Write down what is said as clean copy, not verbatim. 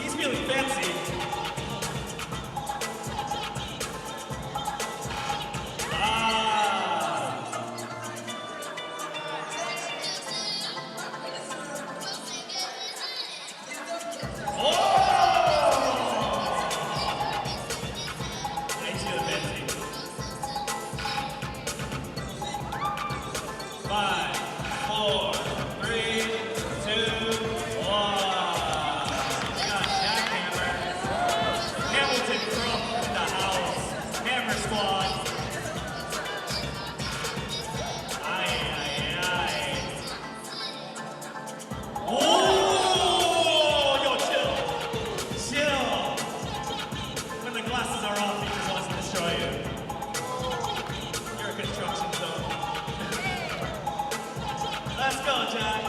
He's feeling fancy. Five, four, three, two, one. Got Jackhammer. Hamilton Crook in the house. Hammer Squad. Aye, aye, aye. Oh, yo, chill. Chill. When the glasses are off, he just wants to destroy you. You're a construction zone. Let's go, Jack.